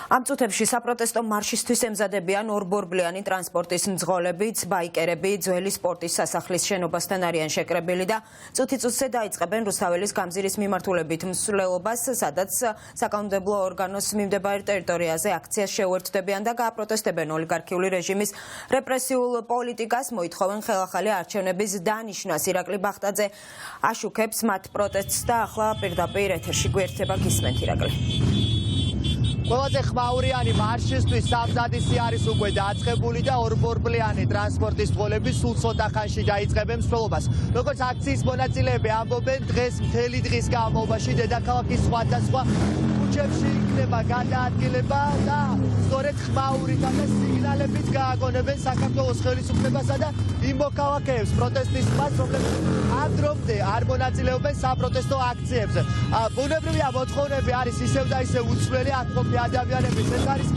Am წუთებში საპროტესტო მარშისთვის ემზადებიან ორბორბლიანი ტრანსპორტის მძღოლებიც, ბაიკერები, ძველი სპორტის სასახლის შენობასთან არიან შეკრებილი და წუთი-წუთზე დაიწყებენ რუსთაველის გამზირის მიმართულებით მსვლელობას, სადაც საკანონმდებლო ორგანოს მიმდებარე ტერიტორიაზე აქციას შეუერთდებიან და გააპროტესტებენ ოლიგარქიული რეჟიმის რეპრესიულ პოლიტიკას, მოითხოვენ ხელახალი არჩევნების დანიშვნას. ირაკლი ბახტაძე აშუქებს მათ პროტესტს და ახლა პირდაპირ ეთერში გვერდება გისმენთ ირაკლი. ყველაზე ხმაურიანი მარშისთვის სამზადისი არის უკვე დაწყებული და ორბორბლიანი ტრანსპორტის მძღოლები სულ ცოტა ხანში დაიწყებენ მსვლელობას. როგორც აქციის მონაწილეები ამბობენ, დღეს მთელი დღის განმავლობაში დედაქალაქის სხვადასხვა ქუჩებში იქნება გადაადგილება და სწორედ ხმაურითა და სიგნალებით გააგონებენ საქართველოს ხელისუფლებასა და იმ მოქალაქეებს პროტესტის ხმას, რომლებიც ამ დრომდე არ მონაწილეობენ საპროტესტო აქციებზე. ბუნებრივია მოთხოვნები არის ისევ და ისევ უცვლელი აკმყოფი ადამიანების, ეს არის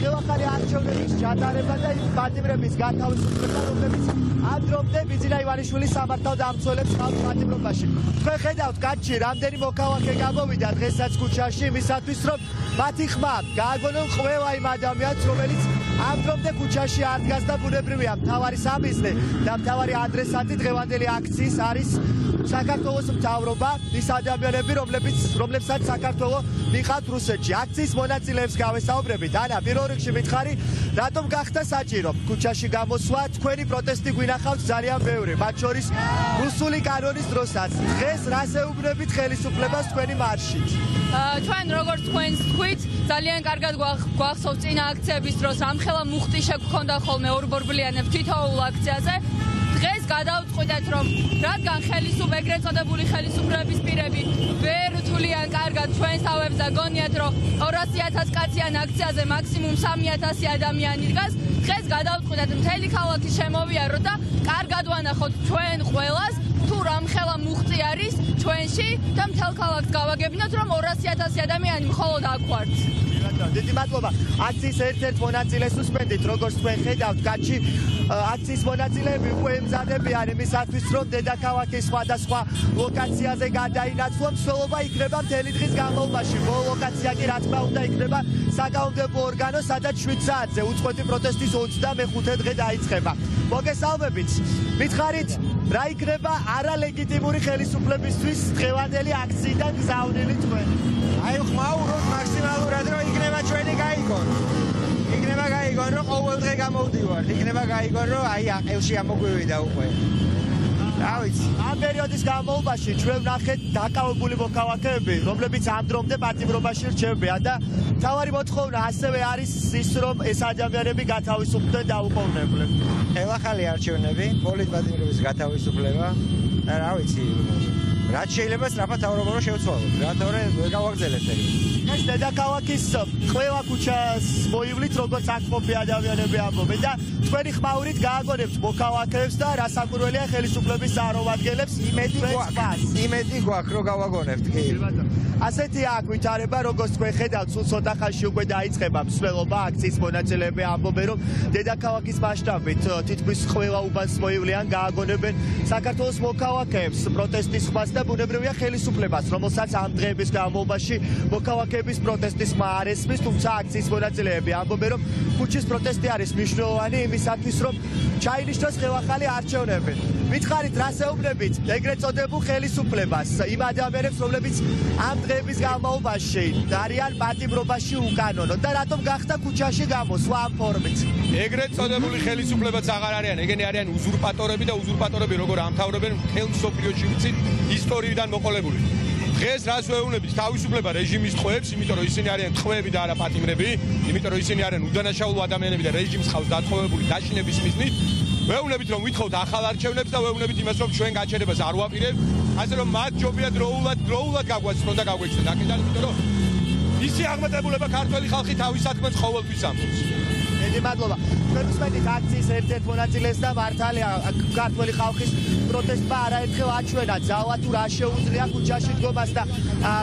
ხელახალი არჩევნების ჩატარება და იმ პატიმრების გათავისუფლება, რომლებიც ამ დრომდე ბიძინა ივანიშვილის სამართალ დამცველებს ხალხ პატიმრობაში. თქვენ ხედავთ კაცში რამდენი მოქალაქე გამოვიდა დღესაც ქუჩაში იმისათვის, რომ მათი ხმა გააგონონ ყველა იმ ადამიანს, რომელიც ამ დრომდე ქუჩაში არ დგას და ბუნებრივია მთავარი სამიზნე და მთავარი ადრესატი დღევანდელი აქციის არის საქართველოს მთავრობა, ის ადამიანები, რომლებსაც საქართველო მიყავთ რუსეთში. აქციის მონაწილეებს გავესაუბრებით. ანა, პირველ რიგში მითხარი, რატომ გახდა საჭირო ქუჩაში გამოსვლა? თქვენი პროტესტი გვინახავთ ძალიან ბევრი, მათ შორის რუსული კანონის დროსაც. დღეს რას ეუბნებით ხელისუფლებას თქვენი მარშით? ჩვენ როგორც თქვენს თქვით, ძალიან კარგად გვახსოვს წინა აქციების დროს ამხელა მუხტი შეგვქონდა ხოლმე ორბორბლიანებს თითოეულ აქციაზე. დღეს გადავწყვიტეთ, რომ რადგან ეგრეთ წოდებული ხელისუფლების პირები ვერ თვლიან კარგად ჩვენს თავებს და გონიათ, რომ 200,000 კაციან აქციაზე მაქსიმუმ 3,000 ადამიანი დგას, დღეს გადავწყვიტეთ მთელი ქალაქი შემოვიაროთ და კარგად ვანახოთ ჩვენ ყველას, თუ რამხელა მუხტი არის ჩვენში და მთელ ქალაქს გავაგებინოთ, რომ 200,000 ადამიანი მხოლოდ აქ ვართ. დიდი მადლობა. აქციის ერთ-ერთ მონაწილეს უსმენდით, როგორც თქვენ ხედავთ, კაცში აქციის მონაწილეები უკვე ემზადებიან იმისათვის, რომ დედაქალაქის სხვადასხვა ლოკაციაზე გადაინაცვლონ. მსვლელობა იქნება მთელი დღის განმავლობაში. ბოლო ლოკაცია კი რა თქმა უნდა იქნება საკანონმდებლო ორგანო, სადაც 7 საათზე უწყვეტი პროტესტის 25 დღე დაიწყება. მოგესალმებით. მითხარით, რა იქნება არალეგიტიმური ხელისუფლებისთვის დღევანდელი აქციიდან გზავნილი თქვენ? აი ხმაურობთ მაქსიმალურად, რომ იქნება ჩვენი გაიგონო. იქნება გაიგონო, რომ ყოველ დღე გამოვდივართ. იქნება გაიგონო, რომ აი აყელში ამოგვივიდა უკვე. რა ვიცი. ამ პერიოდის განმავლობაში ჩვენ ვნახეთ დაკავებული მოქალაქეები, რომლებიც ამ დრომდე პატიმრობაში რჩებიან და მთავარი მოთხოვნა ასევე არის ის, რომ ეს ადამიანები გათავისუფლდნენ დაუყოვნებლად. ხელახალი არჩევნები, პოლიტპატიმრების გათავისუფლება და რა ვიცი. რაც შეიძლება სწრაფად თავრობა შევცვალოთ. რატომ ვერ გავაგზავნებთ ეგ? ეს დედაქალაქის ყველა ქუჩას მოივლით, როგორც აკმყოფი ადამიანები ამბობენ და თქვენი ხმაურით გააგონებთ მოქალაქეებს და რასაკვირველია ხელისუფლების წარმომადგენლებს იმედი გვაქვს, რომ გავაგონებთ კი. ასეთია აქ ვითარება, როგორც თქვენ ხედავთ, სულ ცოტა ხანში უკვე დაიწყება მსვლელობა. აქციის მონაწილეები ამბობენ, რომ დედაქალაქის მასშტაბით თითქმის ყველა უბანს მოივლიან, გააგონებენ საქართველოს მოქალაქეებს პროტესტის ხმას და ბუნებრივია ხელისუფლებას, რომელსაც ამ დღეების განმავლობაში მოქალაქეების პროტესტის ხმა არ ესმის, თუმცა აქციის მონაწილეები ამბობენ, რომ ქუჩის პროტესტი არის მნიშვნელოვანი იმისათვის, რომ ჩაინიშნოს ხელახალი არჩევნები. მითხარით, რას ეუბნებით ეგრეთ წოდებულ ხელისუფლებას, იმ ადამიანებს, რომლებიც ამ დღეების განმავლობაში არიან პატიმრობაში უკანონო და რატომ გახდა ქუჩაში გამოსვლა ამ ფორმით? ეგრეთ წოდებული ხელისუფლებაც აღარ არიან, ეგენი არიან უზურპატორები და უზურპატორები როგორ ამთავრებენ მთელ მსოფლიოში ვიცით ისტორიიდან მოყოლებული. დღეს რას ვეუბნებით? თავისუფლება რეჟიმის ტყვეებს, იმიტომ რომ ისინი არიან ტყვეები და არა პატიმრები, იმიტომ რომ ისინი არიან უდანაშაულო ადამიანები და რეჟიმს ხავს დათხოვებული დაშინების მიზნით. ვეუბნებით რომ ვითხოვთ ახალ არჩევნებს და ვეუბნებით იმას რომ ჩვენ გაჩერებას არ ვაპირებთ, ასე რომ მათ ჯობია დროულად გაგვაცნონ და გაგვეცნონ აქედან, იმიტომ რომ ისი აღმატებულება ქართველი ხალხი თავის საქმეს ყოველთვის ამბობს. დიდი მადლობა. ჩვენ უსმენთ აქციის ერთ-ერთ მონაწილეს და მართალია ქართველი ხალხის პროტესტმა არაერთხელ აჩვენა ძალა თუ რა შეუძლია ქუჩაში დგომას და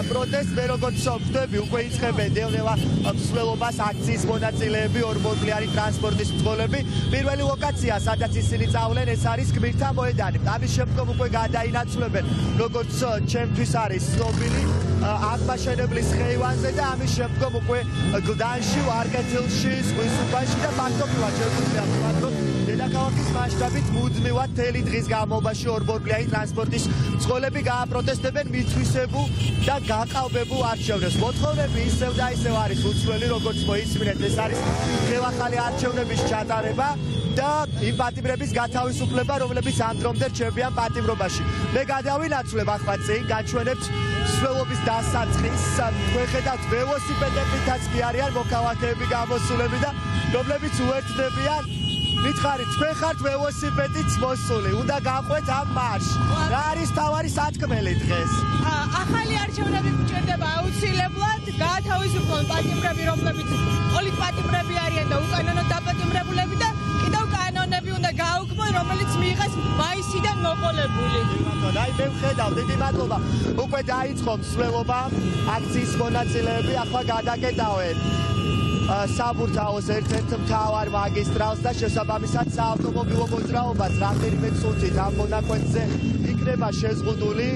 პროტესტს მე როგორც ვხვდები უკვე იწყებენ დევნელა მსვლელობას აქციის მონაწილეები, ორბორბლიანი ტრანსპორტის მძღოლები. პირველი ლოკაცია, სადაც ისინი წავლენ, ეს არის გმირთა მოედანი. ამის შემდგომ უკვე გადაინაცვლებენ, როგორც ჩემთვის არის ცნობილი აღმაშენებლის ხეივანზე და ამის შემდგომ უკვე გლდანში, ვარკეთილში, ზღვის უბანში და ფაქტობრივად შეგვიძლია ვთქვათ, რომ დედაქალაქის მასშტაბით მუდმივად მთელი დღის განმავლობაში ორბორბლიანი ტრანსპორტის მძღოლები გააპროტესტებენ მითვისებულ და გაყალბებულ არჩევნებს. მოთხოვნები ისევ და ისევ არის უცვლელი, როგორც მოისმინეთ, ეს არის ხელახალი არჩევნების ჩატარება და იმ პატიმრების გათავისუფლება, რომლებიც ამ დრომდე რჩებიან პატიმრობაში. მე გადავინაცვლებ ახლა წინ, გაჩვენებთ მსვლელობის დასაწყის. გვეხედავთ ველოსიპედებითაც კი არიან მოქალაქეები გამოსულები და რომლებიც უერთდებიან. მითხარით, თქვენ ხართ ველოსიპედით მოსული, უნდა გაყვეთ ამ მარშს. რა არის თავარი სათქმელი დღეს? ახალი არჩევნები გვჭირდება აუცილებლად, გაათავისუფლონ პატიმრები, რომლებიც პოლიტპატიმრები არიან და უკანონოდ დაპატიმრებულები და კიდევ კანონები უნდა გააუქმონ, რომელიც მიიღეს მაისიდან მოყოლებული. აი მე ვხედავ, დიდი მადლობა. უკვე დაიწყო მსვლელობა, აქციის მონაწილეები ახლა გადაკეტავენ საბურთალოს ერთ-ერთ მთავარ მაგისტრალს და შესაბამისად საავტომობილო მოძრაობას რამდენიმე წუთით ამ მონაკვეთზე იქნება შეზღუდული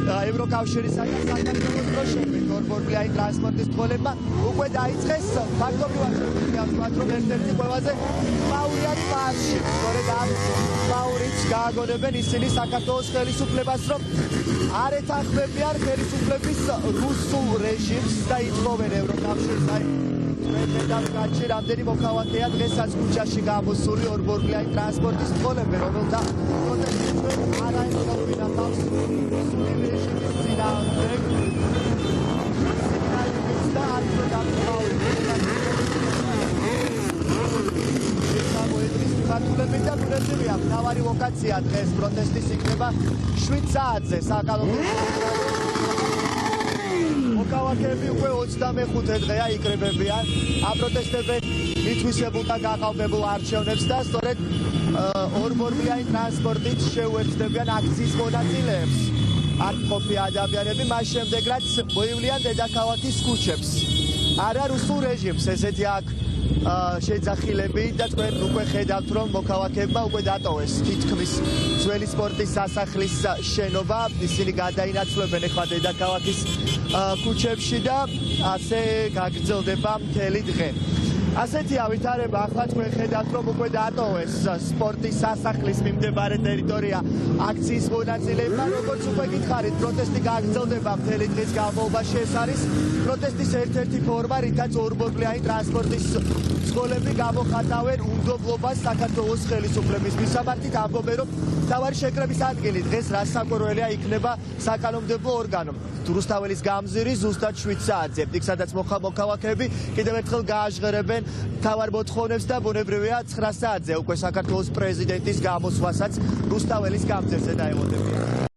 ევროკავშირისა და საქართველოს დროშებით ორბორბლიანი ტრანსპორტის მძღოლებმა უკვე დაიწყეს ფაქტობრივად შეგვიძლია ვთქვათ, რომ ერთ-ერთი ყველაზე მაურიანი მარში, სწორედ ამ მაურით გააგონებენ ისინი საქართველოს ხელისუფლებას, რომ არ ეთანხმებიან ხელისუფლების რუსულ რეჟიმს და ითხოვენ ევროკავშირს. მედავკაცი რამდენი მოქალაქეა დღესაც ქუჩაში გამოსული ორბორბლიანი ტრანსპორტის მძღოლებები, რომელთა პროტესტებს არ აეღებინა თავს რუსული რეჟიმის წინააღმდეგ. და არ მართულები და მუდმივია მთავარი ლოკაცია დღეს პროტესტის იქნება 7 საათზე საკანონმდებლო მოქალაქეები უკვე 25 დღეა იკრიბებიან, აპროტესტებენ მითვისებულ და გაყალბებულ არჩევნებს და სწორედ ორბორბლიანი ტრანსპორტით შეუერთდებიან აქციის მონაწილეებს. არ ყოფი ადამიანები მას შემდეგ რაც მოივლიან დედაქალაქის ქუჩებს. არა რუსულ რეჟიმს, ესეთი აქ შეძახილები და თქვენ უკვე ხედავთ, რომ მოქალაქეებმა უკვე დატოვეს თითქმის ძველი სპორტის სასახლის შენობა. ისინი გადაინაცვლებენ ახლა დედაქალაქის ქუჩებში და ასე გაგრძელდება მთელი დღე. ასეთი ავითარება ახლა თქვენ ხედავთ, რომ უკვე დატოვეს სპორტის სასახლის მიმდებარე ტერიტორია აქციის მონაწილეებმა. როგორც უკვე გითხარით, პროტესტი გაგრძელდება მთელი დღის განმავლობაში. ეს არის პროტესტის ერთ-ერთი ფორმა, რითაც ორბორბლიანი ტრანსპორტის მძღოლები გამოხატავენ უნდობლობას საქართველოს ხელისუფლების მისამართით. ამბობენ, რომ მთავარი შეკრების ადგილი დღეს რასაკვირველია იქნება საკანონმდებლო ორგანო. რუსთაველის გამზირი ზუსტად 7 საათზე. იქ სადაც მოქალაქეები კიდევ ერთხელ გააჟღერებენ მთავარ მოთხოვნებს და ბუნებრივია 9 საათზე უკვე საქართველოს პრეზიდენტის გამოსვლასაც რუსთაველის გამზირზე დაემატებიან.